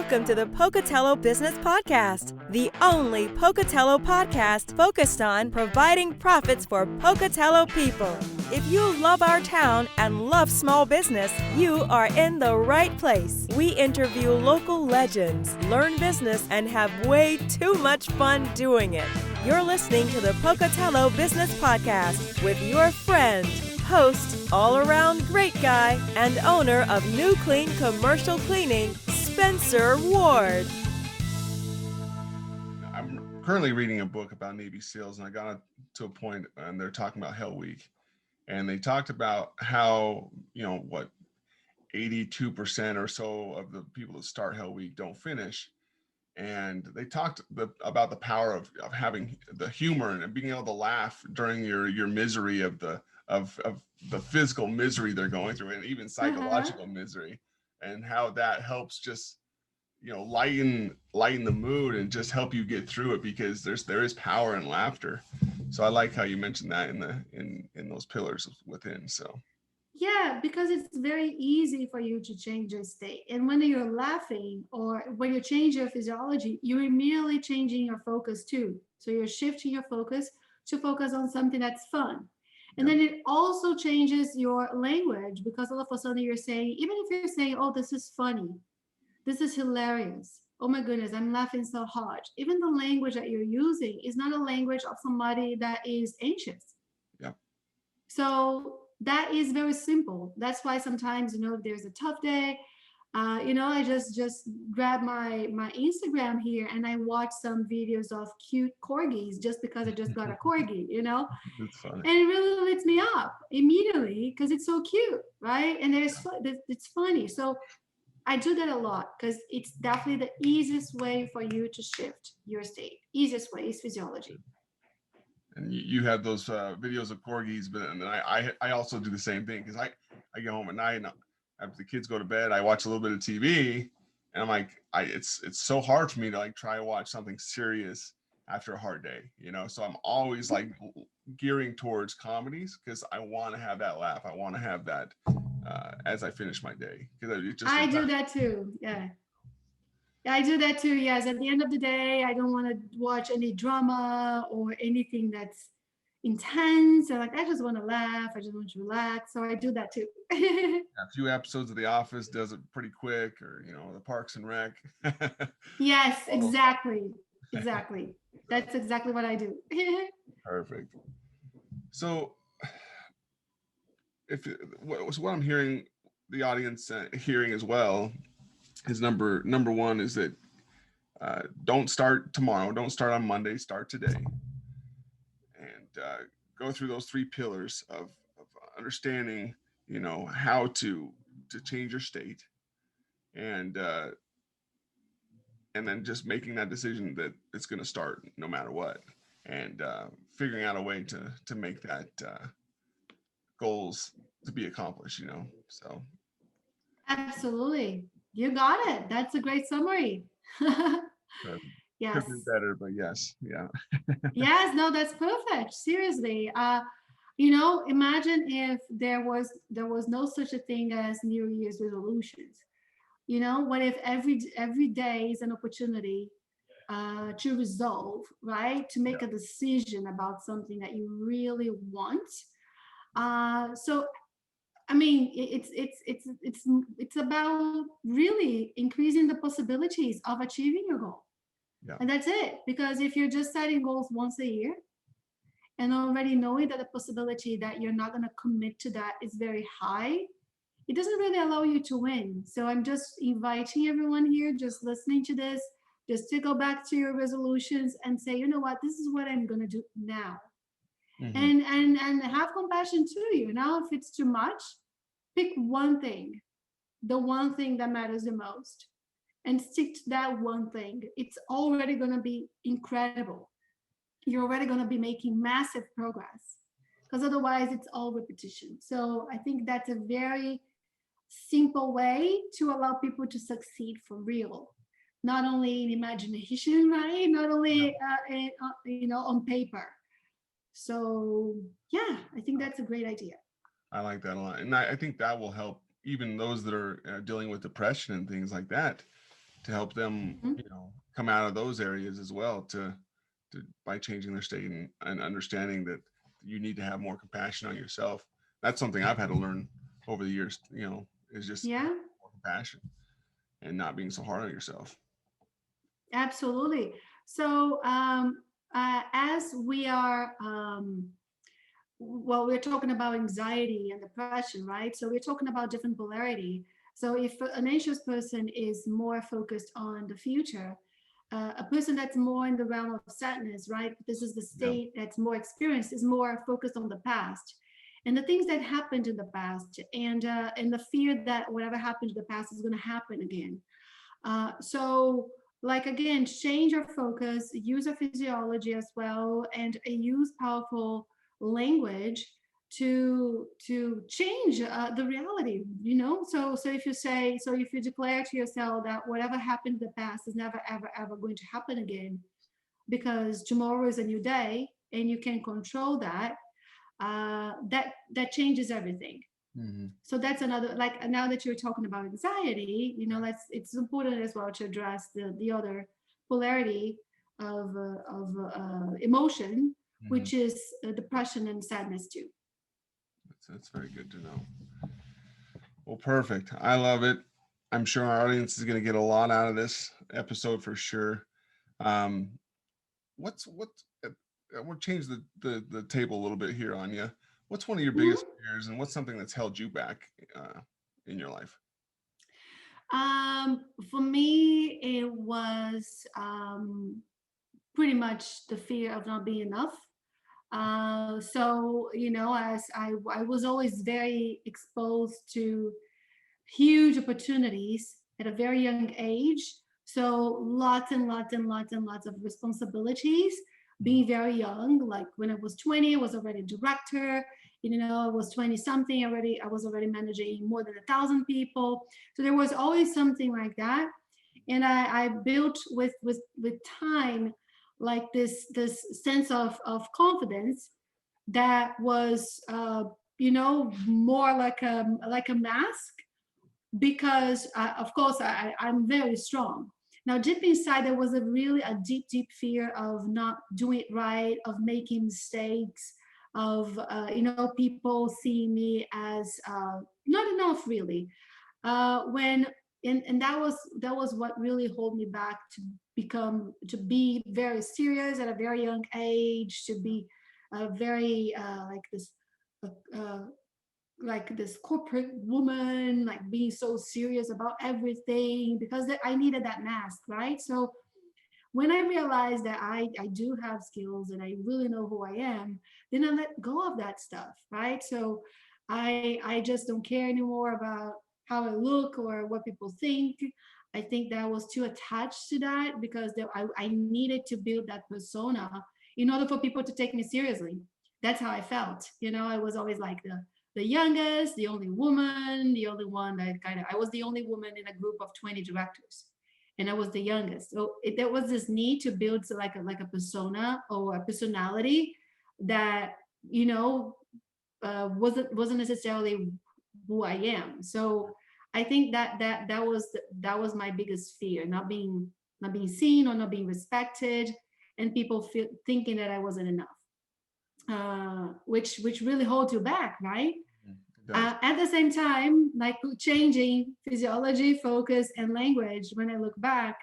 Welcome to the Pocatello Business Podcast, the only Pocatello podcast focused on providing profits for Pocatello people. If you love our town and love small business, you are in the right place. We interview local legends, learn business, and have way too much fun doing it. You're listening to the Pocatello Business Podcast with your friend, host, all-around great guy, and owner of New Clean Commercial Cleaning, Spencer Ward. I'm currently reading a book about Navy SEALs, and I got to a point and they're talking about Hell Week. And they talked about how, 82% or so of the people that start Hell Week don't finish. And they talked about the power of having the humor and being able to laugh during your misery of the physical misery they're going through, and even psychological misery, and how that helps just lighten the mood and just help you get through it, because there is power in laughter. So I like how you mentioned that in those pillars within. So yeah, because it's very easy for you to change your state. And when you're laughing or when you change your physiology, you're immediately changing your focus too. So you're shifting your focus to focus on something that's fun. And then it also changes your language, because all of a sudden you're saying, even if you're saying, oh, this is funny, this is hilarious, oh my goodness, I'm laughing so hard. Even the language that you're using is not a language of somebody that is anxious. Yeah. So that is very simple. That's why sometimes, if there's a tough day, I just grab my Instagram here and I watch some videos of cute corgis just because I just got a corgi, it's funny. And it really lifts me up immediately because it's so cute, right? And it's funny. So I do that a lot because it's definitely the easiest way for you to shift your state. Easiest way is physiology. And you have those videos of corgis, but and then I also do the same thing, because I get home at night and after the kids go to bed, I watch a little bit of TV, and I'm like, it's so hard for me to try to watch something serious after a hard day, So I'm always gearing towards comedies because I want to have that laugh. I want to have that as I finish my day. I do that too. Yeah. I do that too. Yes. At the end of the day, I don't want to watch any drama or anything that's intense. I just want to laugh. I just want to relax. So I do that too. A few episodes of The Office does it pretty quick, or the Parks and Rec. Yes, exactly. Exactly. That's exactly what I do. Perfect. So, what I'm hearing the audience hearing as well is number one is that don't start tomorrow, don't start on Monday, start today, and go through those three pillars of understanding how to change your state, and then just making that decision that it's going to start no matter what, and figuring out a way to make that goals to be accomplished, so. Absolutely. You got it. That's a great summary. Yes. Could be better, but yes. Yeah. Yes, no, that's perfect. Seriously. Imagine if there was no such a thing as New Year's resolutions. What if every day is an opportunity to resolve, right? To make a decision about something that you really want. So I mean, it's about really increasing the possibilities of achieving your goal. Yeah. And that's it. Because if you're just setting goals once a year and already knowing that the possibility that you're not going to commit to that is very high, it doesn't really allow you to win. So I'm just inviting everyone here, just listening to this, just to go back to your resolutions and say, you know what, this is what I'm going to do now. Mm-hmm. And have compassion too, if it's too much, pick one thing, the one thing that matters the most, and stick to that one thing. It's already going to be incredible. You're already going to be making massive progress, because otherwise it's all repetition. So I think that's a very simple way to allow people to succeed for real, not only in imagination, right? Not only on paper. So yeah, I think that's a great idea. I like that a lot. And I think that will help even those that are dealing with depression and things like that. to help them, Mhm. come out of those areas as well, to by changing their state and understanding that you need to have more compassion on yourself. That's something I've had to learn over the years, is just Yeah, more compassion and not being so hard on yourself. absolutely. So, as we are, well, we're talking about anxiety and depression, right? So we're talking about different polarity. So if an anxious person is more focused on the future, a person that's more in the realm of sadness, right? This is the Yeah. state that's more experienced, is more focused on the past and the things that happened in the past, and the fear that whatever happened in the past is going to happen again. So, like again, change our focus, use our physiology as well, and use powerful language to change the reality. So if you say, so if you declare to yourself that whatever happened in the past is never ever ever going to happen again, because tomorrow is a new day, and you can control that. That changes everything. Hmm. So that's another, like, now that you're talking about anxiety, let's it's important as well to address the other polarity of emotion, Hmm. which is depression and sadness too. That's very good to know. Well, perfect. I love it. I'm sure our audience is going to get a lot out of this episode for sure. Um, what we'll change the table a little bit here on you. What's one of your biggest Mhm. fears, and what's something that's held you back in your life? For me, it was pretty much the fear of not being enough. So, as I was always very exposed to huge opportunities at a very young age. So lots and lots and lots and lots of responsibilities. Being very young, like when I was 20, I was already director. I was 20 something already. I was already managing more than 1,000 people. So there was always something like that, and I built with time, like this sense of confidence that was more like a mask, because of course I'm very strong. Now deep inside there was a deep fear of not doing it right, of making mistakes, of people seeing me as not enough really. When and that was what really hold me back to be very serious at a very young age, to be very uh, uh, like this corporate woman, like being so serious about everything, because I needed that mask, right? So when I realized that I do have skills and I really know who I am, then I let go of that stuff, right? So I just don't care anymore about how I look or what people think. I think that I was too attached to that, because I needed to build that persona in order for people to take me seriously. That's how I felt. I was always like the youngest, the only woman, the only one that I was the only woman in a group of 20 directors, and I was the youngest. So there was this need to build like a persona or a personality that you know wasn't necessarily who I am. So I think that was my biggest fear, not being seen or not being respected, and people thinking that I wasn't enough, which really holds you back, right? It does. At the same time, like changing physiology, focus, and language, when I look back,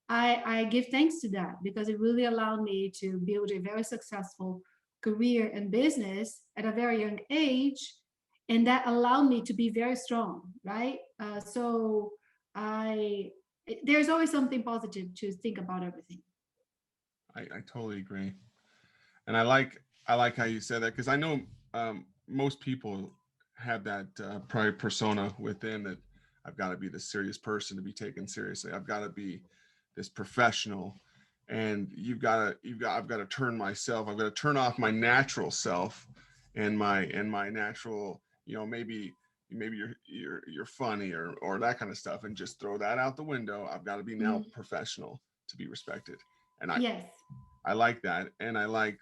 I give thanks to that, because it really allowed me to build a very successful career and business at a very young age. And that allowed me to be very strong, right? So I, there's always something positive to think about everything. I totally agree, and I like how you said that, because I know most people have that probably persona within that. I've got to be this serious person to be taken seriously. I've got to be this professional, and I've got to turn myself. I've got to turn off my natural self, and my natural, maybe you're funny or that kind of stuff, and just throw that out the window. I've got to be now Mm, professional to be respected, and I yes. I like that, and I like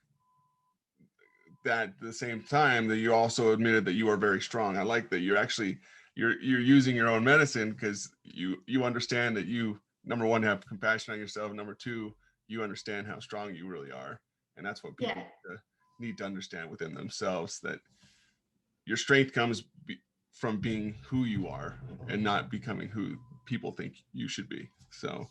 that at the same time that you also admitted that you are very strong. I like that you're using your own medicine, because you understand that number one, have compassion on yourself. Number two, you understand how strong you really are. And that's what people Yeah. need to understand within themselves, that your strength comes from being who you are and not becoming who people think you should be. So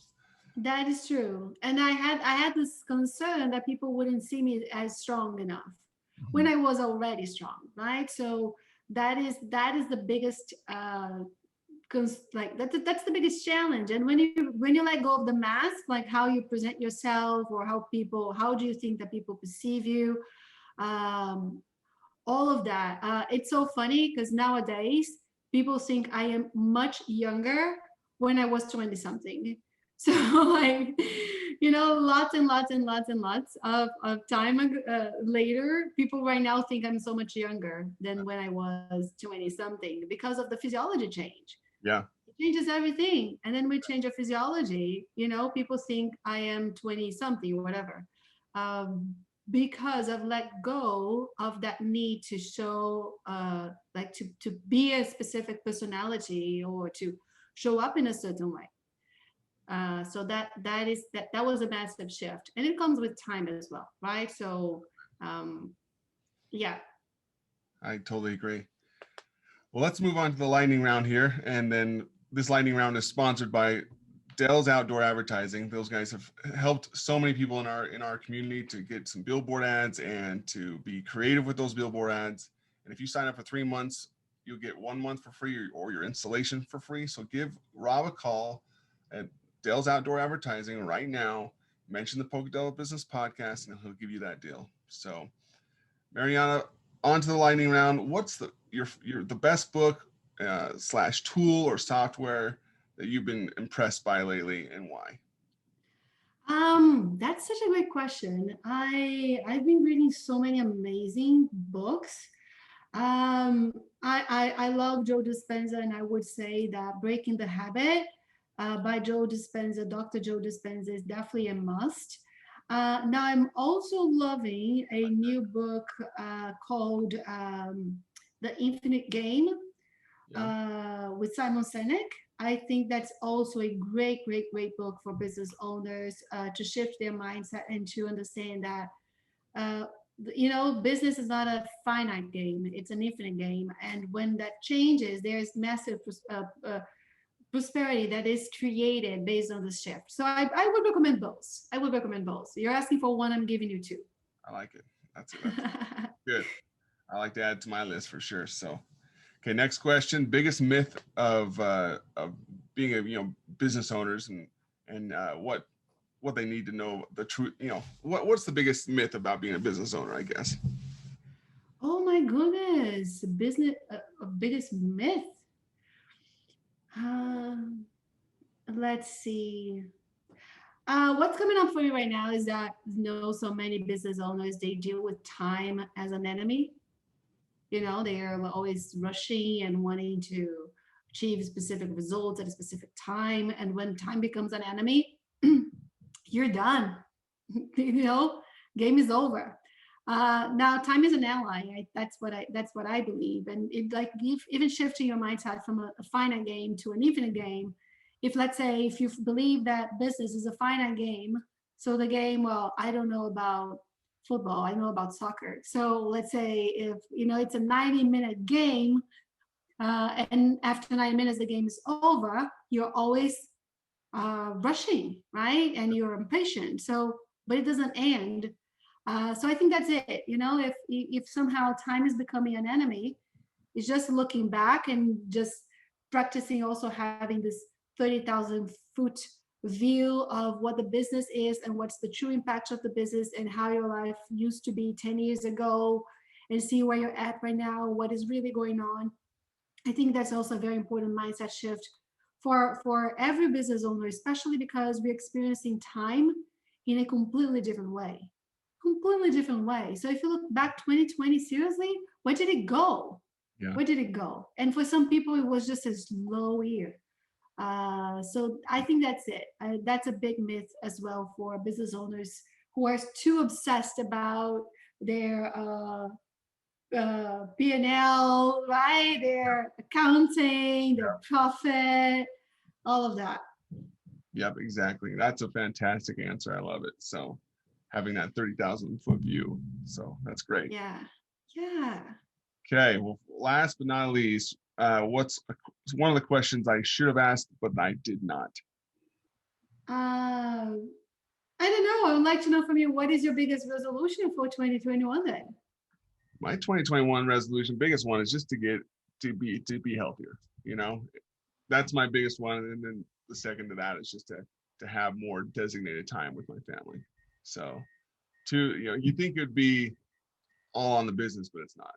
That is true. And I had this concern that people wouldn't see me as strong enough when I was already strong, right? So that is the biggest like that's the biggest challenge. And when you let go of the mask, like how you present yourself or how do you think that people perceive you, um, all of that. It's so funny because nowadays people think I am much younger when I was 20 something. So like, lots and lots and lots and lots of time later, people right now think I'm so much younger than when I was 20 something because of the physiology change. yeah, It changes everything. And then we change our physiology, people think I am 20 something or whatever. Um, because I've let go of that need to show, like to be a specific personality or to show up in a certain way. So that was a massive shift, and it comes with time as well, right? So, um, yeah. I totally agree. Well, let's move on to the lightning round here. And then this lightning round is sponsored by Dell's Outdoor Advertising. Those guys have helped so many people in our community to get some billboard ads and to be creative with those billboard ads. And if you sign up for 3 months, you'll get 1 month for free, or your installation for free. So give Rob a call at Dell's Outdoor Advertising right now. Mention the Pocatello Business Podcast, and he'll give you that deal. So, Mariana, on to the lightning round. What's the best book slash tool or software that you've been impressed by lately, and why? That's such a great question. I've been reading so many amazing books. Um, I love Joe Dispenza, and I would say that Breaking the Habit by Joe Dispenza, Dr. Joe Dispenza, is definitely a must. Now, I'm also loving a new book called The Infinite Game Yeah. with Simon Sinek. I think that's also a great, great, great book for business owners to shift their mindset and to understand that uh, business is not a finite game; it's an infinite game. And when that changes, there's massive prosperity that is created based on the shift. So I would recommend both. I would recommend both. You're asking for one, I'm giving you two. I like it. That's good. I like to add to my list for sure. So, okay, next question. Biggest myth of being business owners, and what they need to know, the truth. What's the biggest myth about being a business owner, I guess? Oh my goodness, business biggest myth. Um, let's see. What's coming up for me right now is that so many business owners, they deal with time as an enemy. They are always rushing and wanting to achieve specific results at a specific time. And when time becomes an enemy, you're done. Game is over. Now time is an ally. That's what I believe. And it, like, even shifting your mindset from a finite game to an infinite game. If, let's say, if you believe that business is a finite game, so the game, well, I don't know about football, I know about soccer. So let's say if it's a 90-minute game, and after 90 minutes the game is over, you're always rushing, right? And you're impatient. So, but it doesn't end. So I think that's it. If somehow time is becoming an enemy, it's just looking back and just practicing, also having this 30,000-foot view of what the business is and what's the true impact of the business and how your life used to be 10 years ago, and see where you're at right now, what is really going on. I think that's also a very important mindset shift for every business owner, especially because we're experiencing time in a completely different way. Completely different way. So if you look back 2020, seriously, where did it go? Yeah. Where did it go? And for some people, it was just a slow year. So I think that's it. That's a big myth as well for business owners who are too obsessed about their P&L, right? Their accounting, their profit, all of that. Yep, exactly. That's a fantastic answer. I love it. So having that 30,000-foot view. So that's great. Yeah. Yeah. Okay. Well, last but not least, one of the questions I should have asked, but I did not? I don't know. I would like to know from you, what is your biggest resolution for 2021 then? My 2021 resolution, biggest one, is just to be healthier. That's my biggest one. And then the second to that is just to have more designated time with my family. So you think it'd be all on the business, but it's not.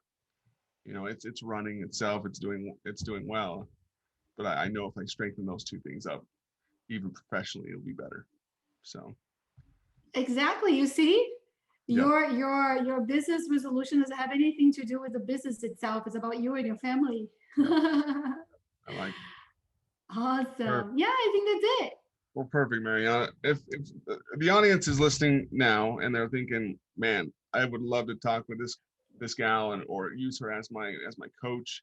It's running itself, it's doing well. But I know if I strengthen those two things up, even professionally, it'll be better. So Exactly. You see, yeah, your business resolution doesn't have anything to do with the business itself. It's about you and your family. yeah, I like it. Awesome. Yeah, I think that's it. Well, perfect, Mariana. If the audience is listening now and they're thinking, man, I would love to talk with this gal or use her as my coach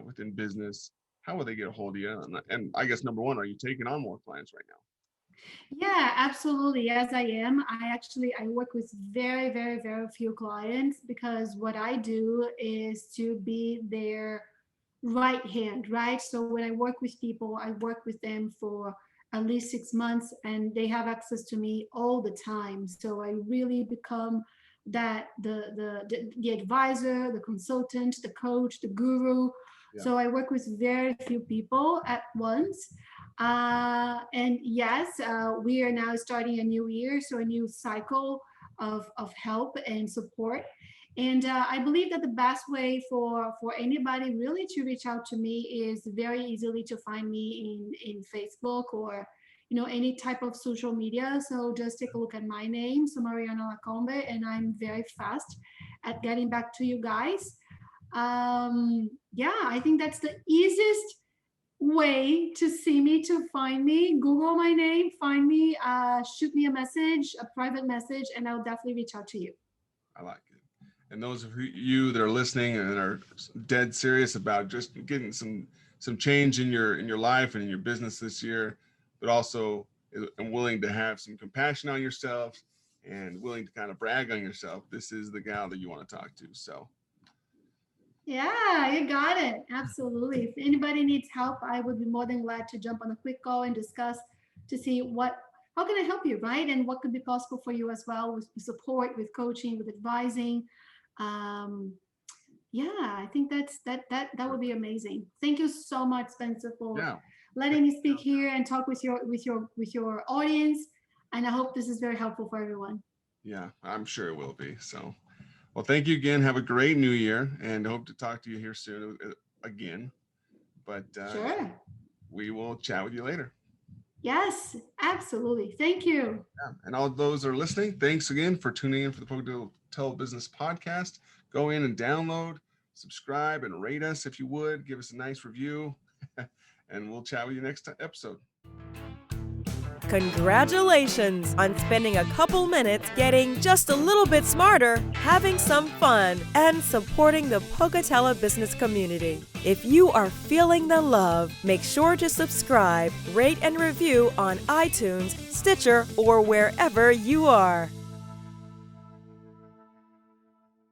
within business, how would they get a hold of you? And I guess number one, are you taking on more clients right now? Yeah, absolutely. Yes, I am. I work with very, very, very few clients, because what I do is to be their right hand, right? So when I work with people, I work with them for at least 6 months, and they have access to me all the time. So I really become that the advisor, the consultant, the coach, the guru. Yeah. So I work with very few people at once. And yes, we are now starting a new year, so a new cycle of help and support. And I believe that the best way for anybody really to reach out to me is very easily to find me in Facebook, or any type of social media. So just take a look at my name, so Mariana Lacombe, and I'm very fast at getting back to you guys. Yeah, I think that's the easiest way to see me, to find me. Google my name, find me, shoot me a message, a private message, and I'll definitely reach out to you. I like it. And those of you that are listening and are dead serious about just getting some change in your life and in your business this year, but also willing to have some compassion on yourself and willing to kind of brag on yourself, this is the gal that you want to talk to. So yeah, you got it. Absolutely. If anybody needs help, I would be more than glad to jump on a quick call and discuss to see how can I help you, right? And what could be possible for you as well, with support, with coaching, with advising. Yeah, I think that would be amazing. Thank you so much, Spencer, for letting me speak here and talk with your audience. And I hope this is very helpful for everyone. Yeah, I'm sure it will be. So, well, thank you again. Have a great new year, and hope to talk to you here soon again. But sure, we will chat with you later. Yes, absolutely. Thank you. Yeah. And all those that are listening, thanks again for tuning in for the Pocatello Business Podcast. Go in and download, subscribe, and rate us if you would. Give us a nice review, and we'll chat with you next episode. Congratulations on spending a couple minutes getting just a little bit smarter, having some fun, and supporting the Pocatello business community. If you are feeling the love, make sure to subscribe, rate, and review on iTunes, Stitcher, or wherever you are.